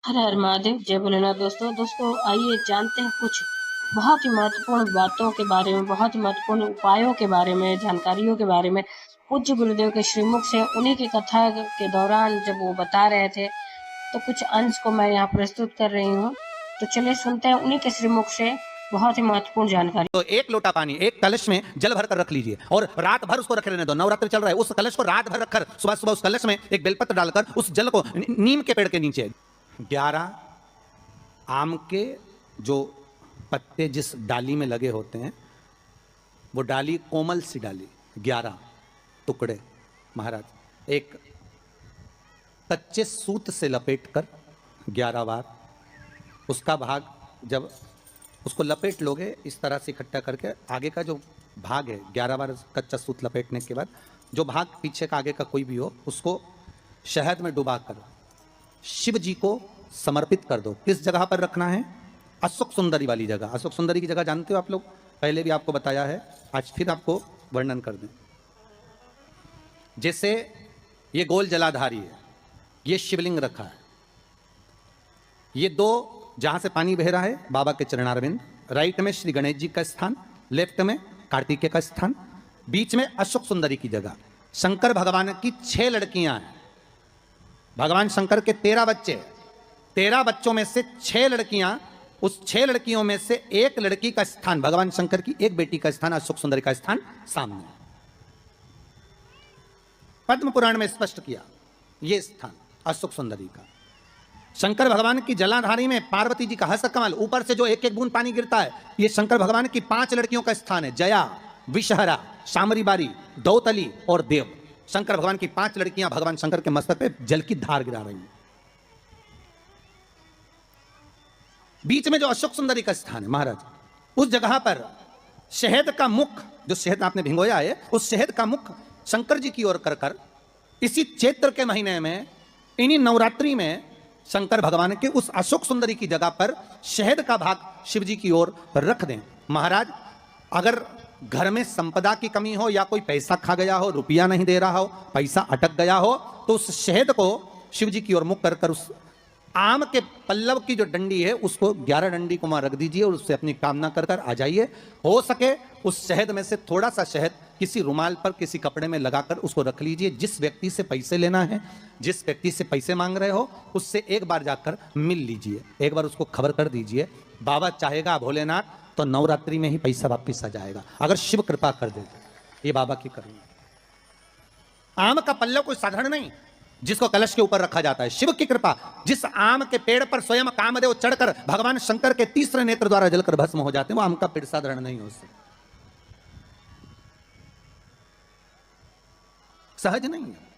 हर हर महादेव, जय भोलेनाथ। दोस्तों आइए जानते हैं कुछ बहुत ही महत्वपूर्ण बातों के बारे में, बहुत ही महत्वपूर्ण उपायों के बारे में, जानकारियों के बारे में। पूज्य गुरुदेव के श्रीमुख से उन्हीं की कथा के दौरान जब वो बता रहे थे, तो कुछ अंश को मैं यहाँ प्रस्तुत कर रही हूँ। तो चलिए सुनते हैं उन्हीं के श्रीमुख से बहुत ही महत्वपूर्ण जानकारी। तो एक लोटा पानी एक कलश में जल भर कर रख लीजिए और रात भर उसको रखे रहने दो। नवरात्र चल रहा है, उस कलश को रात भर रखकर सुबह सुबह उस कलश में एक बेलपत्र डालकर उस जल को नीम के पेड़ के नीचे 11 आम के जो पत्ते जिस डाली में लगे होते हैं, वो डाली कोमल सी डाली 11 टुकड़े महाराज एक कच्चे सूत से लपेट कर 11 बार उसका भाग जब उसको लपेट लोगे इस तरह से इकट्ठा करके, आगे का जो भाग है 11 बार कच्चा सूत लपेटने के बाद जो भाग पीछे का आगे का कोई भी हो उसको शहद में डुबा कर शिव जी को समर्पित कर दो। किस जगह पर रखना है? अशोक सुंदरी वाली जगह। अशोक सुंदरी की जगह जानते हो आप लोग, पहले भी आपको बताया है, आज फिर आपको वर्णन कर दें। जैसे ये गोल जलाधारी है, ये शिवलिंग रखा है, ये दो जहां से पानी बह रहा है बाबा के चरणारविंद, राइट में श्री गणेश जी का स्थान, लेफ्ट में कार्तिकेय का स्थान, बीच में अशोक सुंदरी की जगह। शंकर भगवान की 6 लड़कियां हैं। भगवान शंकर के 13 बच्चे, 13 बच्चों में से 6 लड़कियां, उस 6 लड़कियों में से एक लड़की का स्थान, भगवान शंकर की एक बेटी का स्थान, अशोक सुंदरी का स्थान सामने है। पद्म पुराण में स्पष्ट किया यह स्थान अशोक सुंदरी का। शंकर भगवान की जलाधारी में पार्वती जी का हस्त कमल, ऊपर से जो एक एक बूंद पानी गिरता है, यह शंकर भगवान की 5 लड़कियों का स्थान है। जया, विषहरा, शामरीबारी, दौतली और देव। शंकर भगवान की 5 लड़कियां भगवान शंकर के मस्तक पे जल की धार गिरा रही हैं। बीच में जो अशोक सुंदरी का स्थान है महाराज, उस जगह पर शहद का मुख, जो शहद आपने भिंगोया है, उस शहद का मुख शंकर जी की ओर कर कर इसी चैत्र के महीने में, इन्हीं नवरात्रि में शंकर भगवान के उस अशोक सुंदरी की जगह पर शहद का भाग शिव जी की ओर रख दें। महाराज अगर घर में संपदा की कमी हो या कोई पैसा खा गया हो, रुपया नहीं दे रहा हो, पैसा अटक गया हो, तो उस शहद को शिव जी की ओर मुख कर कर उस आम के पल्लव की जो डंडी है उसको 11 डंडी को वहां रख दीजिए और उससे अपनी कामना कर कर आ जाइए। हो सके उस शहद में से थोड़ा सा शहद किसी रुमाल पर, किसी कपड़े में लगाकर उसको रख लीजिए। जिस व्यक्ति से पैसे लेना है, जिस व्यक्ति से पैसे मांग रहे हो, उससे एक बार जाकर मिल लीजिए, एक बार उसको खबर कर दीजिए। बाबा चाहेगा भोलेनाथ तो नवरात्रि में ही पैसा वापिस आ जाएगा, अगर शिव कृपा कर दे। ये बाबा की करुणा। आम का पल्लव कोई साधारण नहीं जिसको कलश के ऊपर रखा जाता है, शिव की कृपा। जिस आम के पेड़ पर स्वयं कामदेव चढ़कर भगवान शंकर के तीसरे नेत्र द्वारा जलकर भस्म हो जाते हैं, वो आम का पेड़ साधारण नहीं हो सकता, सहज नहीं है।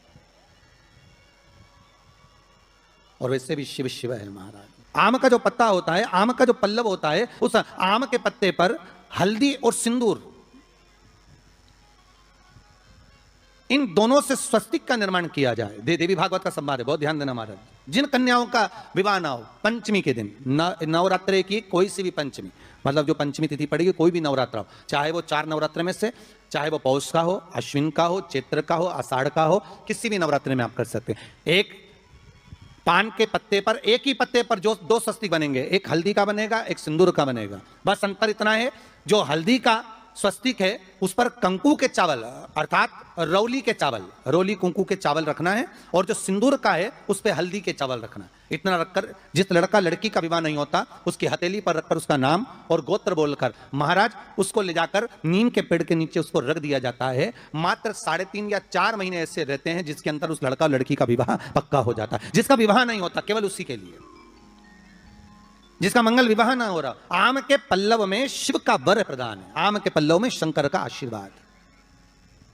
और वैसे भी शिव शिव है महाराज। आम का जो पत्ता होता है, आम का जो पल्लव होता है, उस आम के पत्ते पर हल्दी और सिंदूर, इन दोनों से स्वस्तिक का निर्माण किया जाए। देवी भागवत का संवाद है, बहुत ध्यान देना महाराज। जिन कन्याओं का विवाह ना हो, पंचमी के दिन, नवरात्रे की कोई सी भी पंचमी, मतलब जो पंचमी तिथि पड़ेगी, कोई भी नवरात्र हो, चाहे वो 4 नवरात्र में से, चाहे वो पौष का हो, अश्विन का हो, चैत्र का हो, आषाढ़ का हो, किसी भी नवरात्रि में आप कर सकते हैं। एक पान के पत्ते पर, एक ही पत्ते पर जो 2 स्वस्तिक बनेंगे, एक हल्दी का बनेगा, एक सिंदूर का बनेगा। बस अंतर इतना है, जो हल्दी का स्वस्तिक है उस पर कंकु के चावल, अर्थात रौली के चावल, रौली कुंकू के चावल रखना है, और जो सिंदूर का है उस पर हल्दी के चावल रखना है। इतना रखकर जिस लड़का लड़की का विवाह नहीं होता, उसकी हथेली पर रखकर उसका नाम और गोत्र बोलकर महाराज उसको ले जाकर नीम के पेड़ के नीचे उसको रख दिया जाता है। मात्र 3.5 या 4 महीने ऐसे रहते हैं जिसके अंदर उस लड़का लड़की का विवाह पक्का हो जाता है। जिसका विवाह नहीं होता केवल उसी के लिए, जिसका मंगल विवाह ना हो रहा, आम के पल्लव में शिव का वर प्रदान है, आम के पल्लव में शंकर का आशीर्वाद,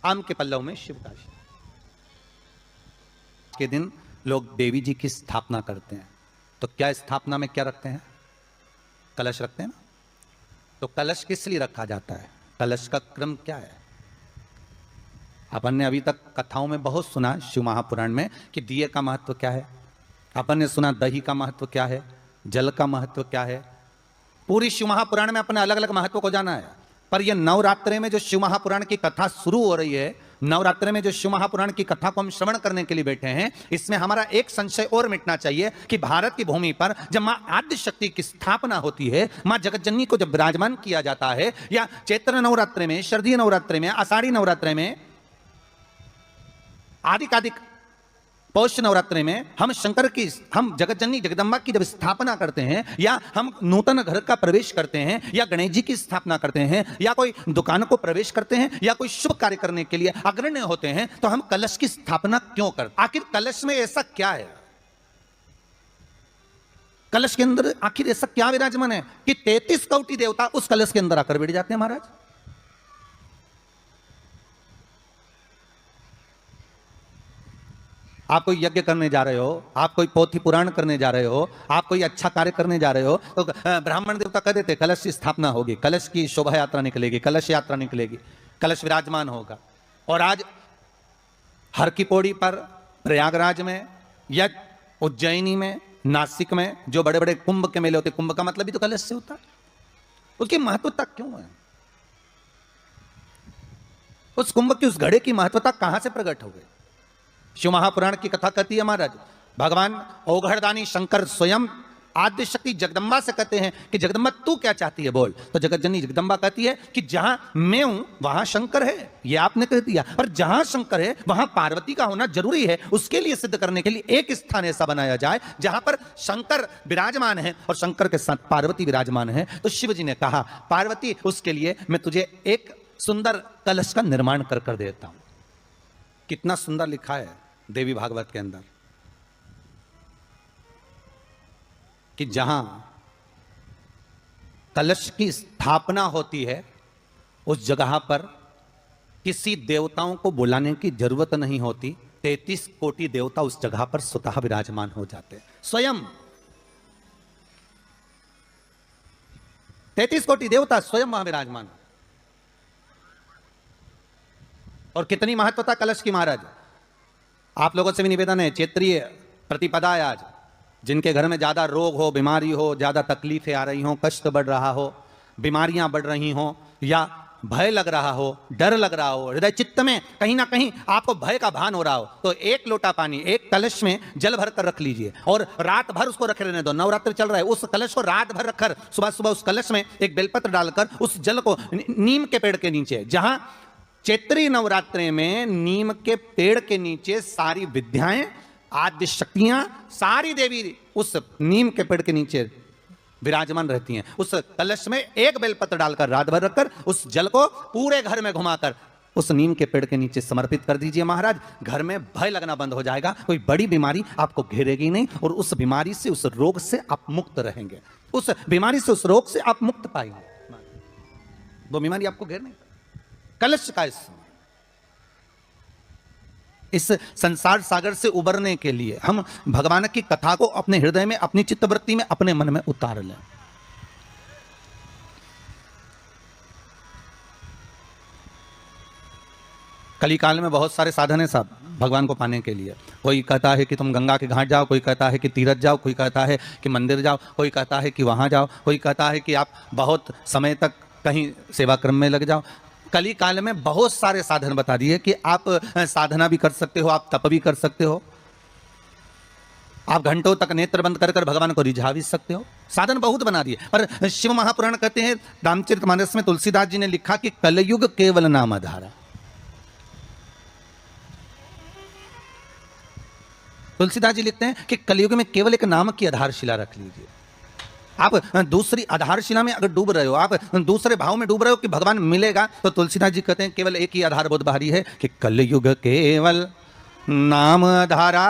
आम के पल्लव में शिव का आशीर्वाद। के दिन लोग देवी जी की स्थापना करते हैं, तो क्या स्थापना में क्या रखते हैं? कलश रखते हैं ना। तो कलश किस लिए रखा जाता है? कलश का क्रम क्या है? अपन ने अभी तक कथाओं में बहुत सुना शिव महापुराण में कि दिए का महत्व क्या है, अपन ने सुना दही का महत्व क्या है, जल का महत्व क्या है। पूरी शिव महापुराण में अपने अलग अलग महत्व को जाना है। पर यह नवरात्रे में जो शिव महापुराण की कथा शुरू हो रही है, नवरात्रे में जो शिव महापुराण की कथा को हम श्रवण करने के लिए बैठे हैं, इसमें हमारा एक संशय और मिटना चाहिए कि भारत की भूमि पर जब मां आद्य शक्ति की स्थापना होती है, मां जगतजननी को जब विराजमान किया जाता है, या चैत्र नवरात्रे में, शरदीय नवरात्रे में, आषाढ़ी नवरात्रे में, आदिकादिक पौष नवरात्रि में हम शंकर की, हम जगतजननी जगदम्बा की जब स्थापना करते हैं, या हम नूतन घर का प्रवेश करते हैं, या गणेश जी की स्थापना करते हैं, या कोई दुकान को प्रवेश करते हैं, या कोई शुभ कार्य करने के लिए अग्रण्य होते हैं, तो हम कलश की स्थापना क्यों करते? आखिर कलश में ऐसा क्या है? कलश के अंदर आखिर ऐसा क्या विराजमान है कि 33 कोटि देवता उस कलश के अंदर आकर बैठ जाते हैं महाराज? आप कोई यज्ञ करने जा रहे हो, आप कोई पोथी पुराण करने जा रहे हो, आप कोई अच्छा कार्य करने जा रहे हो, तो ब्राह्मण देवता कह देते कलश की स्थापना होगी, कलश की शोभा यात्रा निकलेगी, कलश यात्रा निकलेगी, कलश विराजमान होगा। और आज हर की पौड़ी पर, प्रयागराज में, या उज्जैनी में, नासिक में जो बड़े बड़े कुंभ के मेले होते, कुंभ का मतलब भी तो कलश से होता है। उसकी महत्वता क्यों है? उस कुंभ की, उस घड़े की महत्वता कहां से प्रकट हो गई? शिव महापुराण की कथा कहती है महाराज, भगवान औघड़दानी शंकर स्वयं आद्य शक्ति जगदम्बा से कहते हैं कि जगदम्बा तू क्या चाहती है बोल। तो जगतजननी जगदम्बा कहती है कि जहां मैं हूं वहां शंकर है, ये आपने कह दिया, पर जहां शंकर है वहां पार्वती का होना जरूरी है। उसके लिए सिद्ध करने के लिए एक स्थान ऐसा बनाया जाए जहां पर शंकर विराजमान है और शंकर के साथ पार्वती विराजमान है। तो शिव जी ने कहा, पार्वती उसके लिए मैं तुझे एक सुंदर कलश का निर्माण कर देता हूं। कितना सुंदर लिखा है देवी भागवत के अंदर कि जहां कलश की स्थापना होती है उस जगह पर किसी देवताओं को बुलाने की जरूरत नहीं होती। 33 कोटि देवता उस जगह पर स्वतः विराजमान हो जाते हैं। स्वयं 33 कोटि देवता स्वयं वहां विराजमान। और कितनी महत्वता कलश की महाराज। आप लोगों से भी निवेदन है, क्षेत्रीय प्रतिपदा है आज, जिनके घर में ज्यादा रोग हो, बीमारी हो, ज्यादा तकलीफें आ रही हो, कष्ट बढ़ रहा हो, बीमारियां बढ़ रही हो, या भय लग रहा हो, डर लग रहा हो, हृदय चित्त में कहीं ना कहीं आपको भय का भान हो रहा हो, तो एक लोटा पानी, एक कलश में जल भर कर रख लीजिए और रात भर उसको रखे रहने दो। नवरात्र चल रहा है, उस कलश को रात भर रखकर सुबह सुबह उस कलश में एक बेलपत्र डालकर उस जल को नीम के पेड़ के नीचे, जहां चैत्री नवरात्रि में नीम के पेड़ के नीचे सारी विद्याएं, आद्य शक्तियां, सारी देवी उस नीम के पेड़ के नीचे विराजमान रहती हैं। उस कलश में एक बेलपत्र डालकर रात भर रखकर उस जल को पूरे घर में घुमाकर उस नीम के पेड़ के नीचे समर्पित कर दीजिए महाराज। घर में भय लगना बंद हो जाएगा, कोई बड़ी बीमारी आपको घेरेगी नहीं और उस बीमारी से, उस रोग से आप मुक्त रहेंगे। उस बीमारी से, उस रोग से आप मुक्त पाएंगे, वो बीमारी आपको घेर नहीं। कलश का इस संसार सागर से उबरने के लिए हम भगवान की कथा को अपने हृदय में, अपनी चित्तवृत्ति में, अपने मन में उतार लें। कलिकाल में बहुत सारे साधन है साहब भगवान को पाने के लिए। कोई कहता है कि तुम गंगा के घाट जाओ, कोई कहता है कि तीरथ जाओ, कोई कहता है कि मंदिर जाओ, कोई कहता है कि वहां जाओ, कोई कहता है कि आप बहुत समय तक कहीं सेवा क्रम में लग जाओ। कली काल में बहुत सारे साधन बता दिए कि आप साधना भी कर सकते हो, आप तप भी कर सकते हो, आप घंटों तक नेत्र बंद कर भगवान को रिझा भी सकते हो। साधन बहुत बना दिए। पर शिव महापुराण कहते हैं, रामचरितमानस में तुलसीदास जी ने लिखा कि कलयुग केवल नाम आधार। तुलसीदास जी लिखते हैं कि कलयुग में केवल एक नाम की आधारशिला रख लीजिए। आप दूसरी आधारशिला में अगर डूब रहे हो, आप दूसरे भाव में डूब रहे हो कि भगवान मिलेगा, तो तुलसीदास जी कहते हैं केवल एक ही आधार बहुत भारी है कि कलयुग केवल नाम आधारा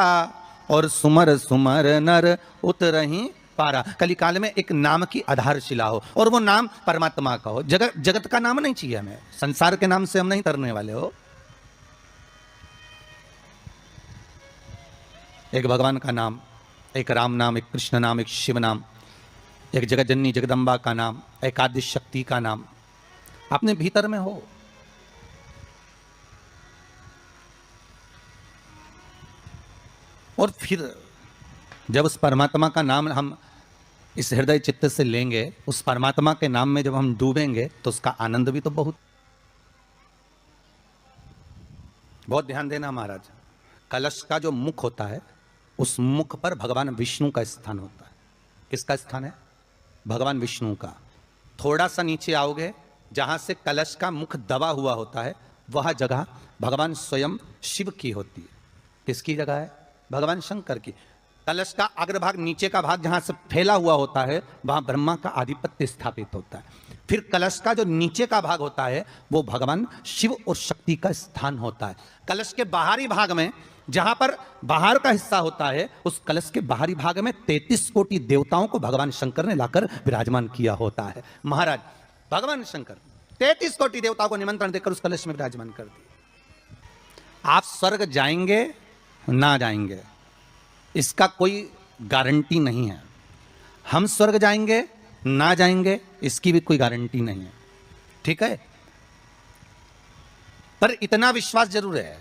और सुमर सुमर नर उतरहि पारा। कलिकाल में एक नाम की आधारशिला हो और वो नाम परमात्मा का हो। जगत का नाम नहीं चाहिए हमें, संसार के नाम से हम नहीं तरने वाले हो। एक भगवान का नाम, एक राम नाम, एक कृष्ण नाम, एक शिव नाम, एक जगतजननी जगदम्बा का नाम, एक आद्य शक्ति का नाम अपने भीतर में हो। और फिर जब उस परमात्मा का नाम हम इस हृदय चित्त से लेंगे, उस परमात्मा के नाम में जब हम डूबेंगे तो उसका आनंद भी तो बहुत बहुत ध्यान देना महाराज। कलश का जो मुख होता है, उस मुख पर भगवान विष्णु का स्थान होता है। किसका स्थान है? भगवान विष्णु का। थोड़ा सा नीचे आओगे, जहां से कलश का मुख दबा हुआ होता है, वह जगह भगवान स्वयं शिव की होती है। किसकी जगह है? भगवान शंकर की। कलश का अग्रभाग, नीचे का भाग जहां से फैला हुआ होता है, वहां ब्रह्मा का आधिपत्य स्थापित होता है। फिर कलश का जो नीचे का भाग होता है, वो भगवान शिव और शक्ति का स्थान होता है। कलश के बाहरी भाग में, जहां पर बाहर का हिस्सा होता है, उस कलश के बाहरी भाग में 33 कोटि देवताओं को भगवान शंकर ने लाकर विराजमान किया होता है। महाराज भगवान शंकर 33 कोटि देवताओं को निमंत्रण देकर उस कलश में विराजमान कर दिया। आप स्वर्ग जाएंगे ना जाएंगे, इसका कोई गारंटी नहीं है। हम स्वर्ग जाएंगे ना जाएंगे, इसकी भी कोई गारंटी नहीं है, ठीक है। पर इतना विश्वास जरूर है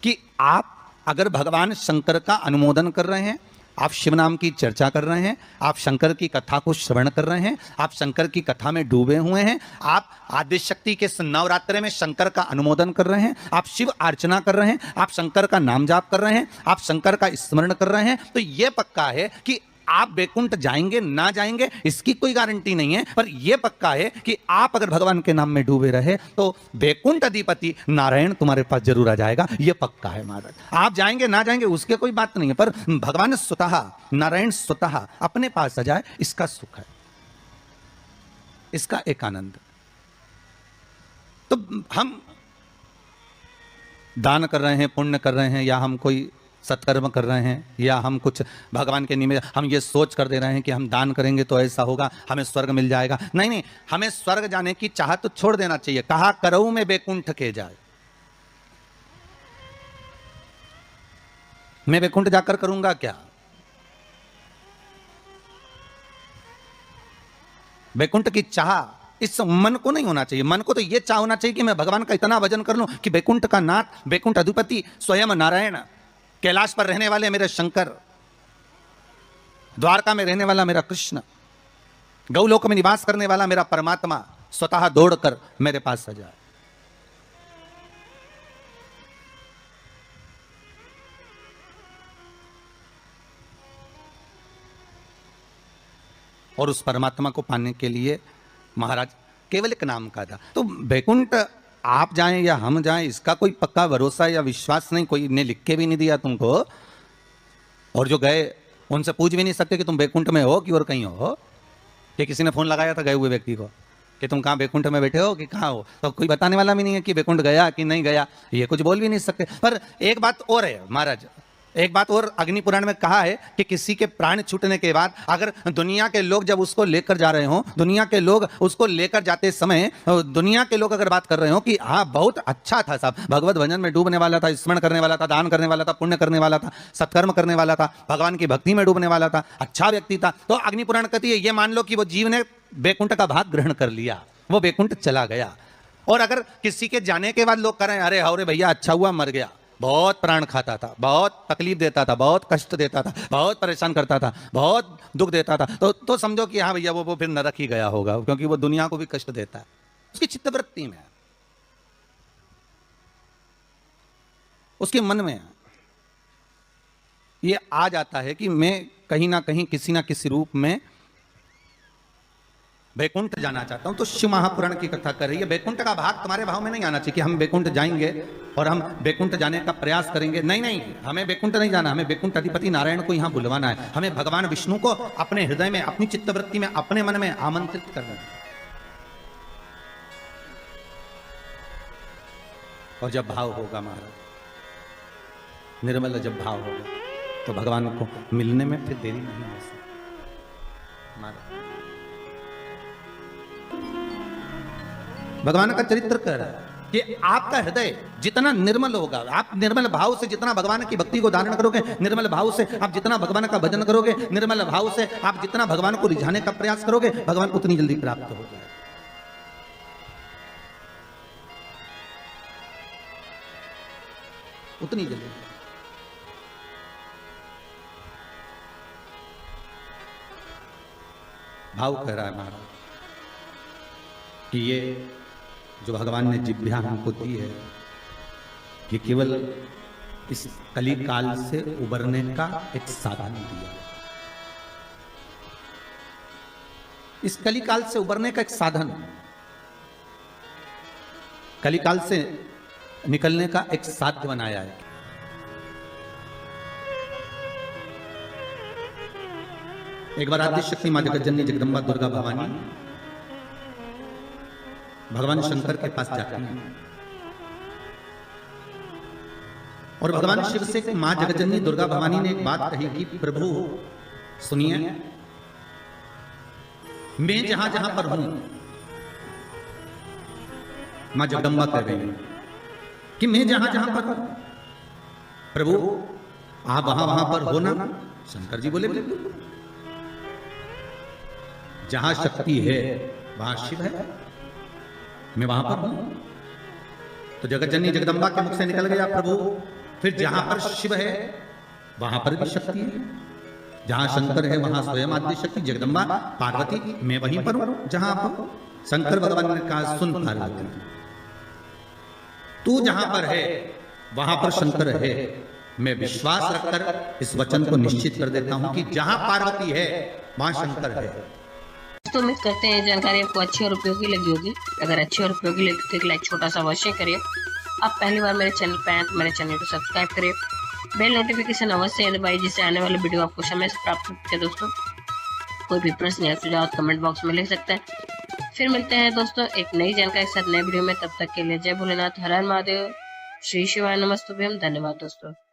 कि आप अगर भगवान शंकर का अनुमोदन कर रहे हैं, आप शिव नाम की चर्चा कर रहे हैं, आप शंकर की कथा को श्रवण कर रहे हैं, आप शंकर की कथा में डूबे हुए हैं, आप आदिशक्ति के नवरात्रे में शंकर का अनुमोदन कर रहे हैं, आप शिव अर्चना कर रहे हैं, आप शंकर का नाम जाप कर रहे हैं, आप शंकर का स्मरण कर रहे हैं, तो यह पक्का है कि आप बैकुंठ जाएंगे ना जाएंगे, इसकी कोई गारंटी नहीं है। पर यह पक्का है कि आप अगर भगवान के नाम में डूबे रहे तो बैकुंठ अधिपति नारायण तुम्हारे पास जरूर आ जाएगा, यह पक्का है महाराज। आप जाएंगे ना जाएंगे उसके कोई बात नहीं है, पर भगवान स्वतः, नारायण स्वतः अपने पास आ जाए, इसका सुख है, इसका एक आनंद। तो हम दान कर रहे हैं, पुण्य कर रहे हैं, या हम कोई सत्कर्म कर रहे हैं, या हम कुछ भगवान के निमित्त हम ये सोच कर दे रहे हैं कि हम दान करेंगे तो ऐसा होगा, हमें स्वर्ग मिल जाएगा। नहीं नहीं, हमें स्वर्ग जाने की चाहत तो छोड़ देना चाहिए। कहा करऊ में बैकुंठ के जाए, मैं बैकुंठ जाकर करूंगा क्या? बैकुंठ की चाह इस मन को नहीं होना चाहिए। मन को तो यह चाह होना चाहिए कि मैं भगवान का इतना भजन कर लूं कि बैकुंठ का नाथ, बैकुंठ अधिपति स्वयं नारायण, कैलाश पर रहने वाले मेरे शंकर, द्वारका में रहने वाला मेरा कृष्ण, गौलोक में निवास करने वाला मेरा परमात्मा स्वतः दौड़कर मेरे पास आ जाए। और उस परमात्मा को पाने के लिए महाराज केवल एक नाम का था। तो बैकुंठ आप जाएं या हम जाएं, इसका कोई पक्का भरोसा या विश्वास नहीं, कोई ने लिख के भी नहीं दिया तुमको। और जो गए उनसे पूछ भी नहीं सकते कि तुम बैकुंठ में हो कि और कहीं हो। कि किसी ने फोन लगाया था गए हुए व्यक्ति को कि तुम कहाँ बैकुंठ में बैठे हो कि कहाँ हो, तो कोई बताने वाला भी नहीं है कि बैकुंठ गया कि नहीं गया, ये कुछ बोल भी नहीं सकते। पर एक बात और है महाराज, एक बात और अग्नि पुराण में कहा है कि किसी के प्राण छूटने के बाद अगर दुनिया के लोग जब उसको लेकर जा रहे हो, दुनिया के लोग उसको लेकर जाते समय दुनिया के लोग अगर बात कर रहे हो कि हाँ बहुत अच्छा था साहब, भगवत भजन में डूबने वाला था, स्मरण करने वाला था, दान करने वाला था, पुण्य करने वाला था, सत्कर्म करने वाला था, भगवान की भक्ति में डूबने वाला था, अच्छा व्यक्ति था, तो अग्नि पुराण कहती है ये मान लो कि वो जीव ने बैकुंठ का भाग ग्रहण कर लिया, वो बैकुंठ चला गया। और अगर किसी के जाने के बाद लोग करें अरे अरे भैया अच्छा हुआ मर गया, बहुत प्राण खाता था, बहुत तकलीफ देता था, बहुत कष्ट देता था, बहुत परेशान करता था, बहुत दुख देता था, तो समझो कि हाँ भैया वो फिर नरक ही गया होगा, क्योंकि वो दुनिया को भी कष्ट देता है, उसकी चित्तवृत्ति में, उसके मन में ये आ जाता है कि मैं कहीं ना कहीं किसी ना किसी रूप में बैकुंठ जाना चाहता हूं। तो शिव महापुराण की कथा कर रही है, बैकुंठ का भाग तुम्हारे भाव में नहीं आना चाहिए कि हम बैकुंठ जाएंगे और हम बैकुंठ जाने का प्रयास करेंगे। नहीं नहीं, हमें बैकुंठ नहीं जाना, हमें बैकुंठ अधिपति नारायण को यहां बुलवाना है, हमें भगवान विष्णु को अपने हृदय में, अपनी चित्तवृत्ति में, अपने मन में आमंत्रित करना है। और जब भाव होगा महाराज, निर्मल जब भाव होगा, तो भगवान को मिलने में फिर देरी नहीं हो सकती महाराज। भगवान का चरित्र कह रहा है कि आपका हृदय जितना निर्मल होगा, आप निर्मल भाव से जितना भगवान की भक्ति को धारण करोगे, निर्मल भाव से आप जितना भगवान का भजन करोगे, निर्मल भाव से आप जितना भगवान को रिझाने का प्रयास करोगे, भगवान उतनी जल्दी प्राप्त हो जाए। उतनी जल्दी। भाव कह रहा है महाराज कि ये जो भगवान ने जिभ्या हमको दी है, ये केवल इस कली काल से उबरने का एक साधन दिया। इस कली काल से उबरने का एक साधन, कली काल से निकलने का एक साध्य बनाया है। एक बार आदि शक्ति मां जगतजननी जगदम्बा दुर्गा भवानी भगवान शंकर के पास जाती हैं और भगवान शिव से मां जगतजननी दुर्गा भवानी ने एक बात कही कि प्रभु सुनिए, मैं जहां जहां पर हूं, मां जगदम्बा कह रही है कि मैं जहां जहां पर हूं प्रभु आप वहां वहां पर हो ना। शंकर जी बोले बिल्कुल, जहां शक्ति है वहां शिव है, मैं वहां पर हूं। तो जगतजननी जगदम्बा के मुख से निकल गया प्रभु, फिर जहां पर शिव है वहां पर भी शक्ति है, जहां शंकर है वहां स्वयं आद्य शक्ति जगदम्बा पार्वती, मैं वहीं पर हूं जहां आप हो। शंकर भगवान ने कहा सुन पार्वती, तू जहां पर है वहां पर शंकर है। मैं विश्वास रखकर इस वचन को निश्चित कर देता हूं कि जहां पार्वती है वहां शंकर है। तो उम्मीद करते हैं जानकारी आपको अच्छी और उपयोगी लगी होगी। अगर अच्छी और उपयोगी लगी तो एक लाइक छोटा सा अवश्य करिए। आप पहली बार मेरे चैनल पे आए तो मेरे चैनल को सब्सक्राइब करिए, बेल नोटिफिकेशन अवश्य दबाइए जिससे आने वाले वीडियो आपको समय से प्राप्त हो सके। दोस्तों कोई भी प्रश्न या सुझाव कमेंट बॉक्स में लिख सकते हैं। फिर मिलते हैं दोस्तों एक नई जानकारी के साथ नए वीडियो में। तब तक के लिए जय भोलेनाथ, हर हर महादेव, श्री शिवाय नमस्तुभ्यम। धन्यवाद दोस्तों।